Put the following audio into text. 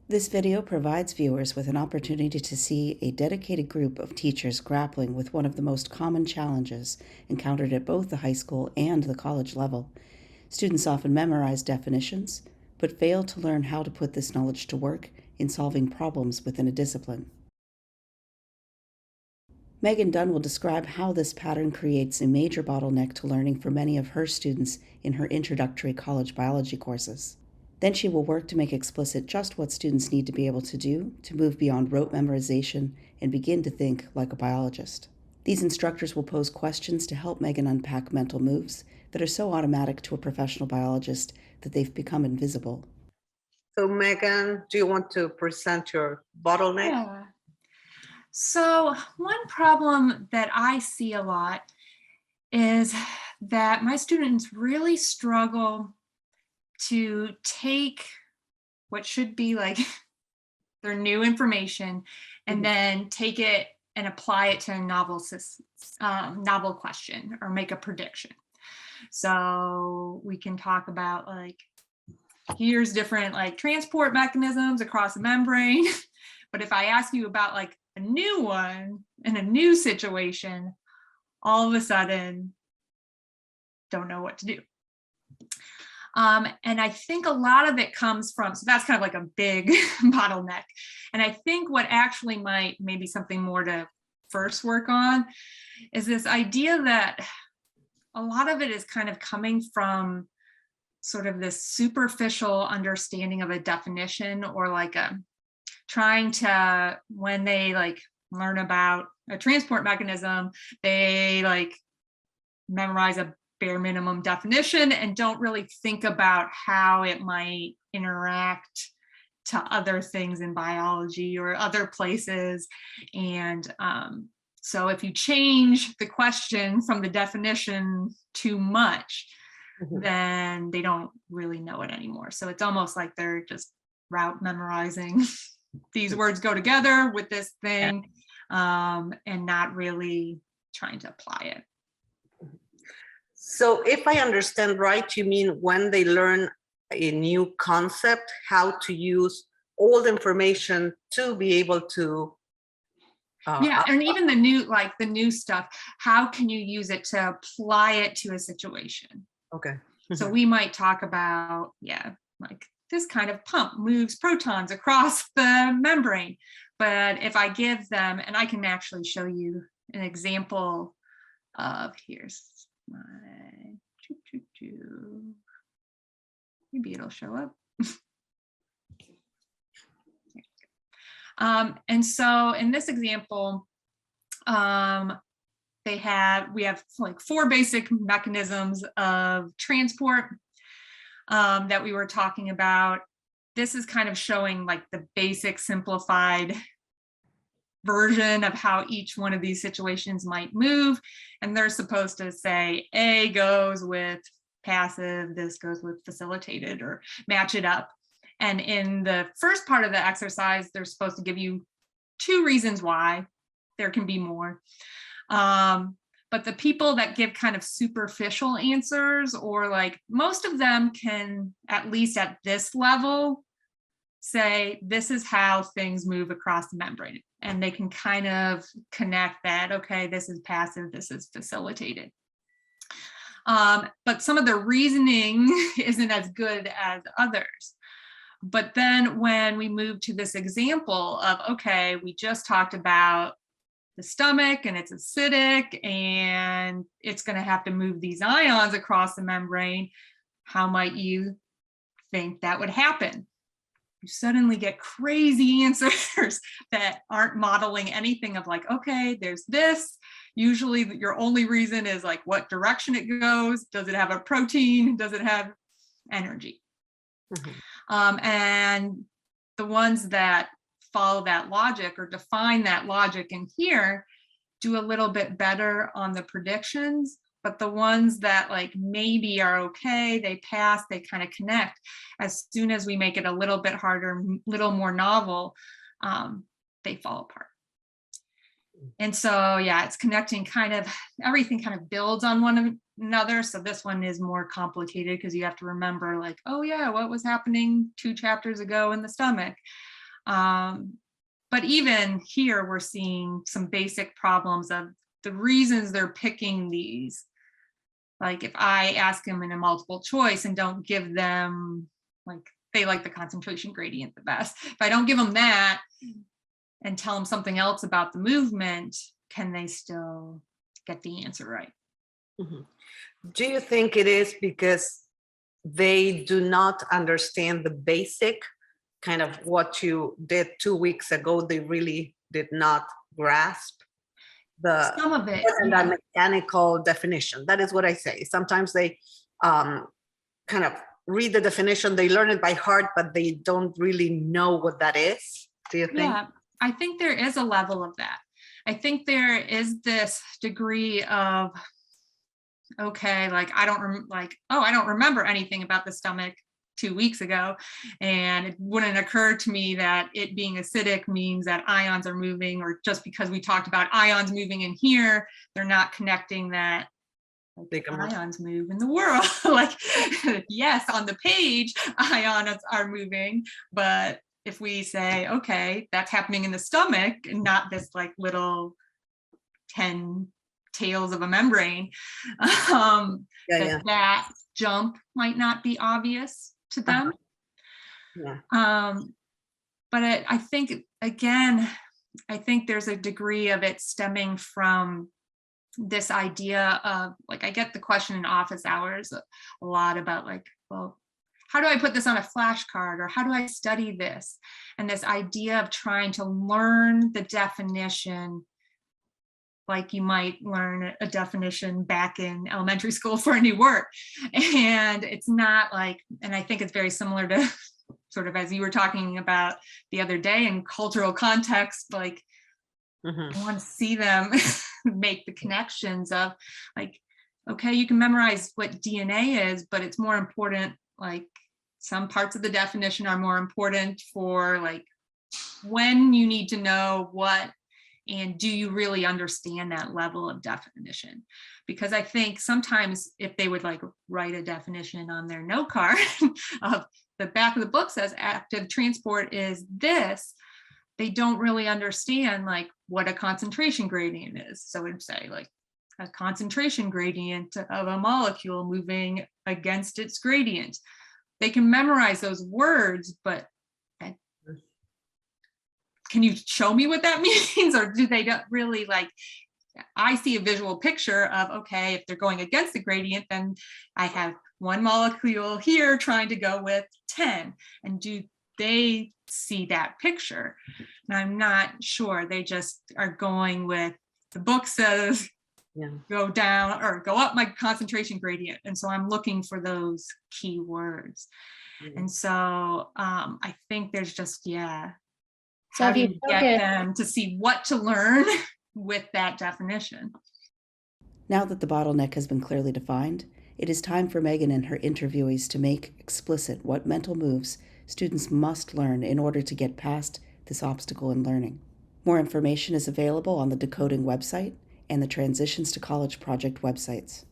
This video provides viewers with an opportunity to see a dedicated group of teachers grappling with one of the most common challenges encountered at both the high school and the college level. Students often memorize definitions, but fail to learn how to put this knowledge to work in solving problems within a discipline. Megan Dunn will describe how this pattern creates a major bottleneck to learning for many of her students in her introductory college biology courses. Then she will work to make explicit just what students need to be able to do to move beyond rote memorization and begin to think like a biologist. These instructors will pose questions to help Megan unpack mental moves that are so automatic to a professional biologist that they've become invisible. So Megan, do you want to present your bottleneck? Yeah. So one problem that I see a lot is that my students really struggle to take what should be like their new information and then take it and apply it to a novel question or make a prediction. So we can talk about like, here's different like transport mechanisms across the membrane. But if I ask you about like a new one in a new situation, all of a sudden don't know what to do. And I think a lot of it comes from, so that's kind of like a big bottleneck. And I think what actually might maybe something more to first work on is this idea that a lot of it is kind of coming from sort of this superficial understanding of a definition, or like trying to, when they like learn about a transport mechanism, they like memorize a bare minimum definition and don't really think about how it might interact to other things in biology or other places. And so if you change the question from the definition too much, then they don't really know it anymore. So it's almost like they're just route memorizing. These words go together with this thing, and not really trying to apply it. So if I understand right, you mean when they learn a new concept, how to use old information to be able to yeah, and even the new stuff, how can you use it to apply it to a situation? Okay. So we might talk about, like this kind of pump moves protons across the membrane. But if I give them, and I can actually show you an example of, here's my, maybe it'll show up. And so in this example, we have like 4 basic mechanisms of transport that we were talking about. This is kind of showing like the basic simplified version of how each one of these situations might move. And they're supposed to say A goes with passive, this goes with facilitated, or match it up. And in the first part of the exercise, they're supposed to give you 2 reasons why. There can be more. But the people that give kind of superficial answers, or like most of them can, at least at this level, say this is how things move across the membrane. And they can kind of connect that, okay, this is passive, this is facilitated. But some of the reasoning isn't as good as others. But then when we move to this example of, okay, we just talked about the stomach and it's acidic and it's going to have to move these ions across the membrane, how might you think that would happen? You suddenly get crazy answers that aren't modeling anything of like, okay, there's this. Usually your only reason is like what direction it goes. Does it have a protein? Does it have energy? And the ones that follow that logic or define that logic in here do a little bit better on the predictions. But the ones that like maybe are okay, they pass, they kind of connect. As soon as we make it a little bit harder, a little more novel, they fall apart. And so, yeah, it's connecting kind of, everything kind of builds on one another. So this one is more complicated because you have to remember like, oh yeah, what was happening 2 chapters ago in the stomach? But even here, we're seeing some basic problems of the reasons they're picking these. Like if I ask them in a multiple choice and don't give them, like they like the concentration gradient the best. If I don't give them that and tell them something else about the movement, can they still get the answer right? Mhm. Do you think it is because they do not understand the basic kind of what you did 2 weeks ago? They really did not grasp the Some of it, more than yeah. that mechanical definition. That is what I say. Sometimes they kind of read the definition, they learn it by heart, but they don't really know what that is. Do you think? Yeah, I think there is a level of that. I think there is this degree of, okay, like I don't I don't remember anything about the stomach 2 weeks ago, and it wouldn't occur to me that it being acidic means that ions are moving, or just because we talked about ions moving in here, they're not connecting that ions move in the world. Like, yes, on the page, ions are moving, but if we say, okay, that's happening in the stomach and not this like little 10 tails of a membrane, that jump might not be obvious to them. Yeah. But I think, again, I think there's a degree of it stemming from this idea of, like, I get the question in office hours a lot about, like, well, how do I put this on a flashcard, or how do I study this? And this idea of trying to learn the definition like you might learn a definition back in elementary school for a new word. And it's not like, and I think it's very similar to sort of as you were talking about the other day in cultural context, like I want to see them make the connections of like, okay, you can memorize what DNA is, but it's more important, like some parts of the definition are more important for like when you need to know what, and do you really understand that level of definition? Because I think sometimes if they would like write a definition on their note card of the back of the book says active transport is this, they don't really understand like what a concentration gradient is. So it'd say like a concentration gradient of a molecule moving against its gradient. They can memorize those words, but can you show me what that means? Or do they don't really like, I see a visual picture of, okay, if they're going against the gradient, then I have one molecule here trying to go with 10. And do they see that picture? And I'm not sure. They just are going with the book says, go down or go up my concentration gradient. And so I'm looking for those key words. And so I think there's just, So how do you get them to see what to learn with that definition? Now that the bottleneck has been clearly defined, it is time for Megan and her interviewees to make explicit what mental moves students must learn in order to get past this obstacle in learning. More information is available on the Decoding website and the Transitions to College Project websites.